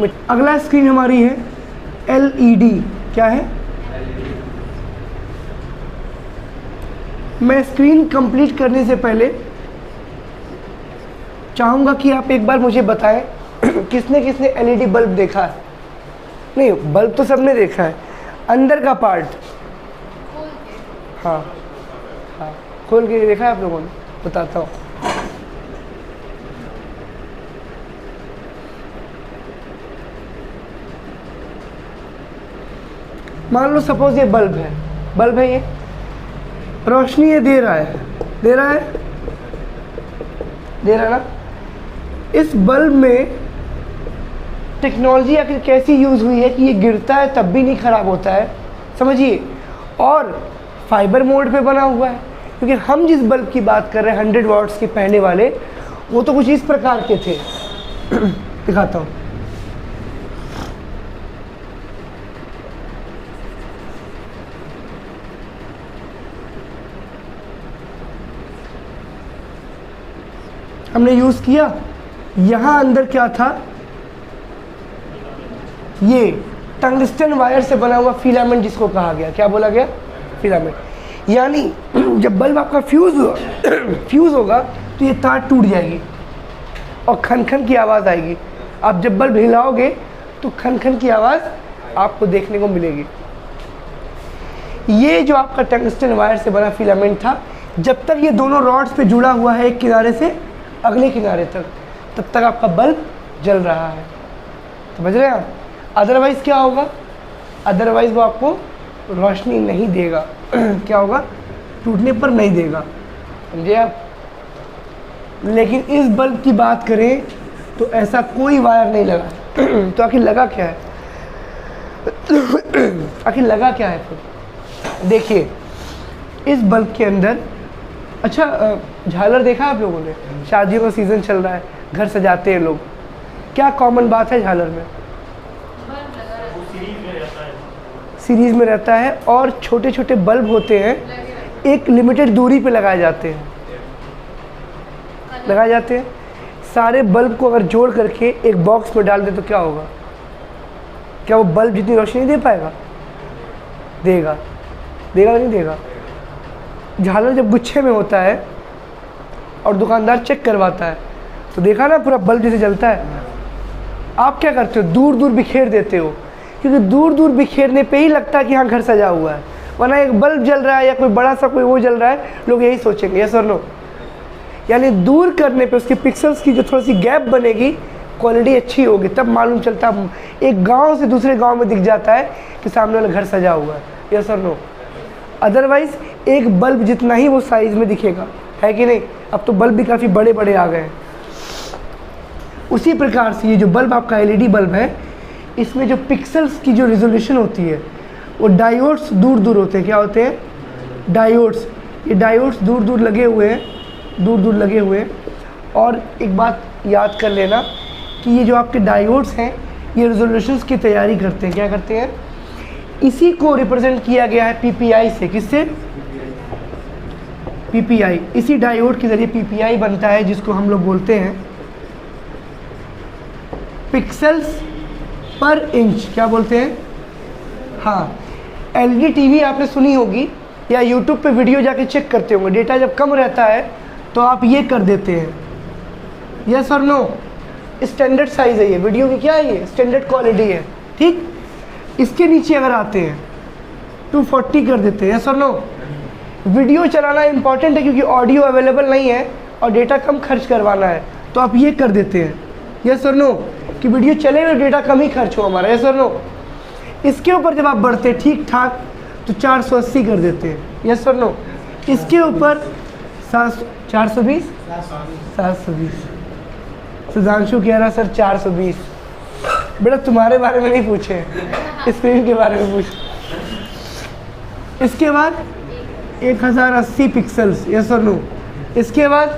में। अगला स्क्रीन हमारी है LED। क्या है? मैं स्क्रीन कंप्लीट करने से पहले चाहूँगा कि आप एक बार मुझे बताएं किसने किसने LED बल्ब देखा है? नहीं, बल्ब तो सबने देखा है, अंदर का पार्ट। हाँ हाँ, खोल के देखा है आप लोगों ने? बताता हूँ। मान लो सपोज ये बल्ब है, ये रोशनी ये दे रहा है ना। इस बल्ब में टेक्नोलॉजी आखिर कैसी यूज़ हुई है कि ये गिरता है तब भी नहीं ख़राब होता है, समझिए। और फाइबर मोड पे बना हुआ है, क्योंकि हम जिस बल्ब की बात कर रहे हैं 100 वॉट्स के पहले वाले, वो तो कुछ इस प्रकार के थे। दिखाता हूँ। हमने यूज़ किया, यहाँ अंदर क्या था? ये टंगस्टन वायर से बना हुआ फिलामेंट, जिसको कहा गया, क्या बोला गया? फिलामेंट। यानी जब बल्ब आपका फ्यूज़ होगा तो ये तार टूट जाएगी और खन खन की आवाज़ आएगी। आप जब बल्ब हिलाओगे तो खन खन की आवाज़ आपको देखने को मिलेगी। ये जो आपका टंगस्टन वायर से बना फिलामेंट था, जब तक ये दोनों रॉड्स पे जुड़ा हुआ है एक किनारे से अगले किनारे तक, तब तक आपका बल्ब जल रहा है। समझ रहे हैं आप? अदरवाइज़ क्या होगा? अदरवाइज़ वो आपको रोशनी नहीं देगा। क्या होगा? टूटने पर नहीं देगा, समझे आप? लेकिन इस बल्ब की बात करें तो ऐसा कोई वायर नहीं लगा। तो आखिर लगा क्या है? फिर देखिए, इस बल्ब के अंदर, अच्छा झालर देखा आप लोगों ने? शादियों का सीज़न चल रहा है, घर सजाते हैं लोग। क्या कॉमन बात है झालर में? सीरीज़ में रहता है और छोटे छोटे बल्ब होते हैं, एक लिमिटेड दूरी पे लगाए जाते हैं। सारे बल्ब को अगर जोड़ करके एक बॉक्स में डाल दे तो क्या होगा? क्या वो बल्ब जितनी रोशनी दे पाएगा? देगा नहीं देगा? झालर जब गुच्छे में होता है और दुकानदार चेक करवाता है तो देखा ना, पूरा बल्ब जैसे जलता है। आप क्या करते हो? दूर दूर बिखेर देते हो, क्योंकि दूर दूर बिखेरने पे ही लगता है कि हाँ घर सजा हुआ है। वरना एक बल्ब जल रहा है या कोई बड़ा सा कोई वो जल रहा है, लोग यही सोचेंगे, यस और नो? यानी दूर करने पे उसके पिक्सल्स की जो थोड़ी सी गैप बनेगी, क्वालिटी अच्छी होगी, तब मालूम चलता है। एक गांव से दूसरे गांव में दिख जाता है कि सामने वाला घर सजा हुआ है, यस और नो? अदरवाइज़ एक बल्ब जितना ही वो साइज़ में दिखेगा, है कि नहीं? अब तो बल्ब भी काफ़ी बड़े बड़े आ गए हैं। उसी प्रकार से ये जो बल्ब आपका LED बल्ब है, इसमें जो पिक्सल्स की जो रिजोल्यूशन होती है, वो डायोड्स दूर दूर होते हैं। क्या होते हैं? डायोड्स। ये डायोड्स दूर दूर लगे हुए हैं। और एक बात याद कर लेना कि ये जो आपके डायोड्स हैं, ये रिजोल्यूशंस की तैयारी करते हैं। क्या करते हैं? इसी को रिप्रेजेंट किया गया है PPI से। किससे? PPI। इसी डायोड के ज़रिए PPI बनता है, जिसको हम लोग बोलते हैं पिक्सल्स पर इंच। क्या बोलते हैं? हाँ, LED TV आपने सुनी होगी या YouTube पे वीडियो जाके चेक करते होंगे। डेटा जब कम रहता है तो आप ये कर देते हैं, यस और नो? स्टैंडर्ड साइज़ है ये वीडियो की। क्या है ये? स्टैंडर्ड क्वालिटी है, ठीक। इसके नीचे अगर आते हैं 240 कर देते हैं, यस और नो? वीडियो चलाना इंपॉर्टेंट है क्योंकि ऑडियो अवेलेबल नहीं है और डेटा कम खर्च करवाना है, तो आप ये कर देते हैं, यस और नो? कि वीडियो चले और डेटा कम ही खर्च हो हमारा, यस और नो? इसके ऊपर जब आप बढ़ते हैं ठीक ठाक तो 480 कर देते हैं, यस और नो? इसके ऊपर 420 सुधांशु कह रहा सर 420। बेटा तुम्हारे बारे में नहीं पूछे, स्क्रीन के बारे में पूछे। इसके बाद 1080 पिक्सल्स, यस और नो? इसके बाद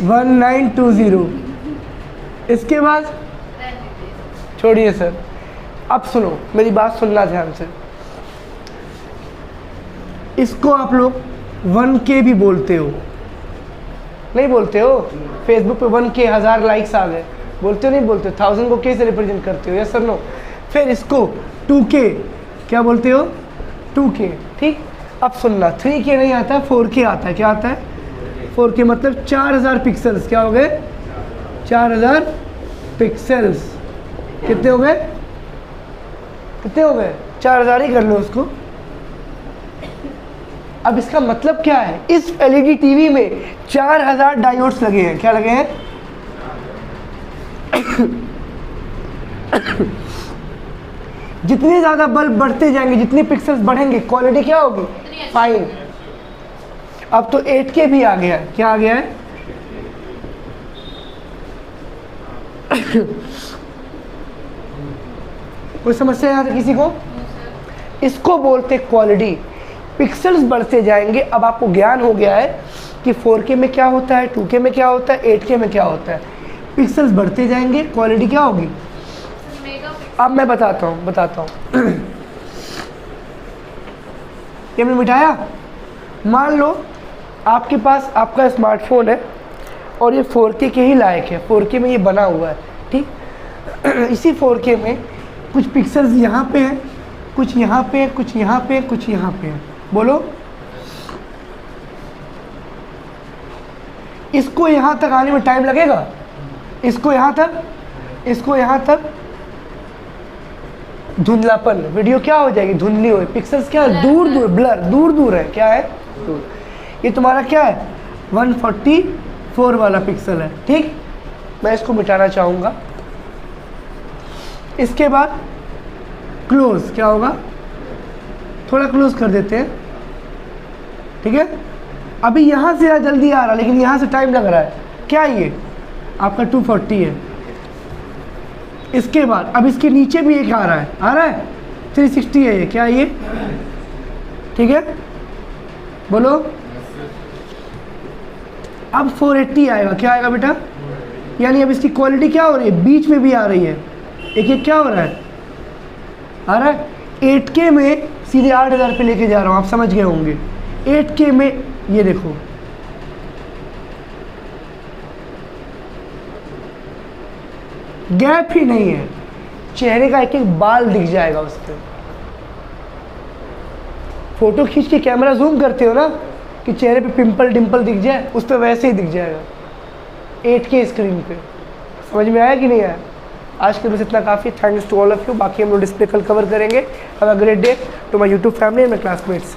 1920। इसके बाद छोड़िए सर, अब सुनो मेरी बात, सुनना ध्यान से। इसको आप लोग 1K भी बोलते हो, नहीं बोलते हो? फेसबुक पे 1K 1000 लाइक्स आ गए, बोलते हो नहीं बोलते हो? 1000 को K से रिप्रेजेंट करते हो, यस सर नो? फिर इसको 2K क्या बोलते हो? 2K, ठीक। अब सुनना, 3K नहीं आता, 4K आता है। क्या आता है? 4K मतलब 4000 पिक्सल्स। क्या हो गए? 4000 पिक्सल्स। कितने हो गए? कितने हो गए? 4000 ही कर लो उसको। अब इसका मतलब क्या है? इस एलईडी टीवी में 4000 डायोड्स लगे हैं। क्या लगे हैं? जितने ज़्यादा बल्ब बढ़ते जाएंगे, जितने पिक्सल्स बढ़ेंगे, क्वालिटी क्या होगी? फाइन। अब तो 8K भी आ गया। क्या आ गया है? कोई समस्या यहाँ किसी को? इसको बोलते क्वालिटी। पिक्सल्स बढ़ते जाएंगे। अब आपको ज्ञान हो गया है कि 4K में क्या होता है, 2K में क्या होता है, 8K में क्या होता है। पिक्सल्स बढ़ते जाएंगे, क्वालिटी क्या होगी? अब मैं बताता हूँ ये मैंने मिटाया। मान लो आपके पास आपका स्मार्टफोन है और ये 4K के ही लायक है, 4K में ये बना हुआ है, ठीक। इसी 4K में कुछ पिक्सल्स यहाँ पे हैं, कुछ यहाँ पे, कुछ यहाँ पे, कुछ यहाँ पे है। बोलो, इसको यहाँ तक आने में टाइम लगेगा? इसको यहाँ तक धुंधलापन, वीडियो क्या हो जाएगी? धुंधली हो। पिक्सल्स क्या है? दूर दूर, ब्लर, दूर दूर है। क्या है? दूर। ये तुम्हारा क्या है? 144 वाला पिक्सल है, ठीक। मैं इसको मिटाना चाहूँगा। इसके बाद क्लोज क्या होगा? थोड़ा क्लोज कर देते हैं, ठीक है। अभी यहाँ से जल्दी आ रहा, लेकिन यहाँ से टाइम लग रहा है। क्या ये आपका 240 है। इसके बाद अब इसके नीचे भी एक आ रहा है 360 है ये। क्या है ये? ठीक है, बोलो। अब 480 आएगा। क्या आएगा बेटा? यानी अब इसकी क्वालिटी क्या हो रही है? बीच में भी आ रही है। एक क्या हो रहा है? आ रहा है 8K में सीधे 8000 पे लेके जा रहा हूँ, आप समझ गए होंगे। 8K में ये देखो, गैप ही नहीं है, चेहरे का एक एक बाल दिख जाएगा उस पर। फोटो खींच के कैमरा जूम करते हो ना कि चेहरे पे पिंपल डिम्पल दिख जाए, उस पर वैसे ही दिख जाएगा 8K स्क्रीन पे। समझ में आया कि नहीं आया? आज के बस इतना काफ़ी। Thanks to all of you. बाकी हम लोग डिस्प्ले कल कवर करेंगे। Have a great day to my YouTube family and my classmates.